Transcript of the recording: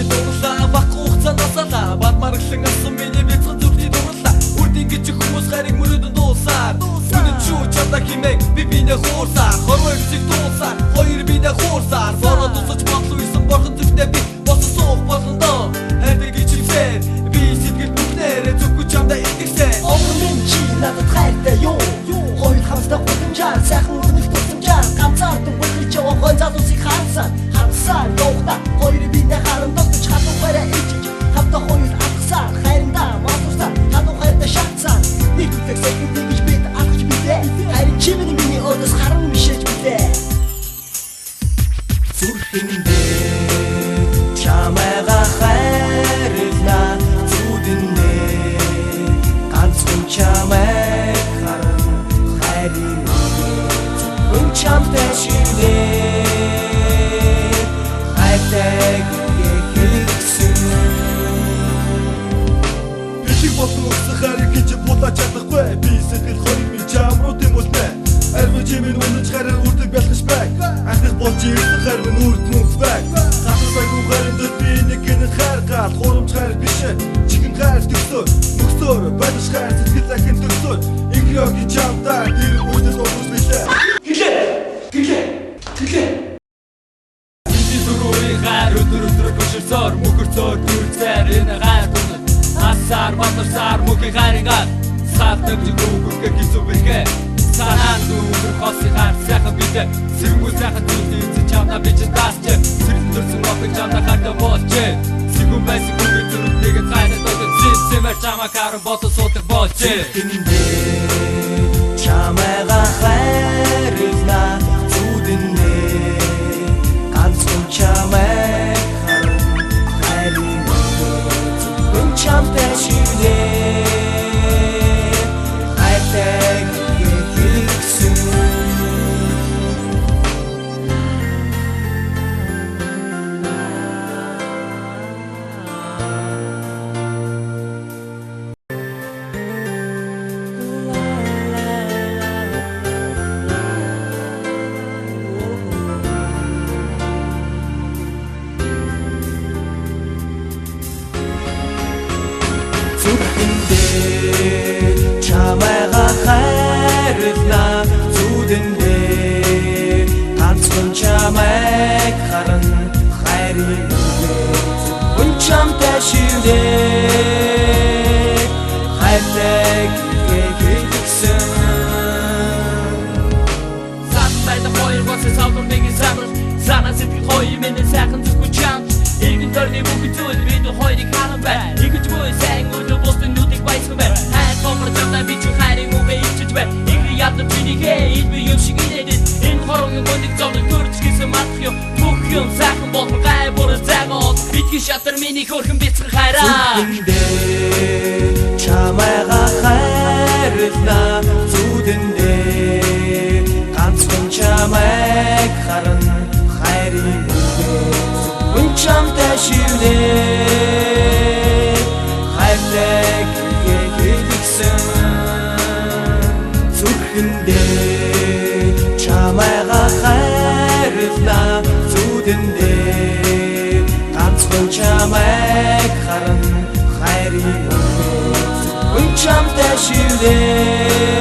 Өвчтэй дурлаа баггүй хугацаанд асаалаа бад маргалан асан миний бяцхан зүрхний дурлаа үрдийн гэж хүмүүс хайрыг мөрөдөн дуулсаар үнэн чүү чадах химээ би бинэ хуурсаар хорвоо эцэг дуулсаар хоёр бинэ хуурсаар бороо тусаж бодлоо исэн борхон зүгтээ би босон суух болгондоо хайрдаг гэж хэлсээр би сэтгэл бүхнээрээ зүггүй чамдаа итгэсээр Омрын чи надад хайртай юу хоёр хамтдаа гудамжаар сайхан өрнөх тусамжаар ганцаардан бүхэлж яваа гонцаалусыг харсан явахта хоёр бинэ харан тогтож хатуу хайраа ичиж хамтдаа хоёр атгасаар хайрандаа маатуусаар хатуу хайртай шатсаар нэг үтэг сайхан тэгж бид алхаж билээ хайрын чимэний миний өдөөс харан мишэж билээ зүрхэндээ чамайга хайрлна зүдэндээ ганцхан чамай харан хайрын зөвхөн чамтай шивнээ Бишиг болсон өсөх харийг гэж булаач чадахгүй би сэтгэл хориг минь чамруу тэмүүлнэ арвын чимэн унаж хараа үрдэг бэлгэж бай анхных болж ирэх харвын үрд нүх бай хатар сайгүй харин дэд би нэг гэн хайргаад хурамч хайр бишээ чихэн хайр төсөө мөхсөөр байдаш хайр сэтгэл ахин төсөө инглогийн чамдаа тэр үрдэс олж билээ Тэглээ Хайр өдөр буширсоор мөхөрцөөр дүрцээр энэ хайр дүнэ Асаар батарсаар мөхий хайрынгаар Саатдаг жигүүгүргэ гизүүбэлгэ Санаан дүүгүр хоси хайр сайхан бидэ Сэрнгүү сайхан зүйлдээ эцэн чамна бичэн таасчэ Сэрэн төрсөн опыг чамна хайртай болчэ Сигүүн байсан гүргэн зүрх нэгэд хайртай тогтод Зин сэмэр чамаа харан ботон суудаг болчэ Зүрхэндээ чамайга хайрлна зүдэндээ ганцхан чамай харан хайрын зөвхөн чамтай шивнээ хайртай хэлсэн Зүрхэндээ чамайга хайрлна зүдэндээ ганцхан чамайг харан хайрын зөвхөн чамтай шивнээ хайртай хэлсэн Саттай хоёр гоцс савдан мэгэн самар санаа сэтгэл хоёр миний сайхан зүггүй чам Иргэн төрний бүхий зүйл бид хоёрыг харан бай Игэж буй сайн өдөр бостын нүдийг байсгүй бай Хайр гомор чамтай би чи хайрын үгээ ичиж бай Игри ядна чинийхээ илби юм шиг инэдэд Энэ хорогийн гонdig зовныг төрч гисэн матх юм Бүх юм сайхан болхон гай бүрэн зайгол Битгий шатар миний хөрхөн бицхэн хайраа Зүрхэндээ чамайга хайрлна зүдэндээ ганцхан чамайг харан хайрын зөвхөн чамтай шивнээ хайртай хэлсэн Зүрхэндээ чамайга хайрлна зүдэндээ ганцхан чамайг харан хайрын зөвхөн чамтай шивнээ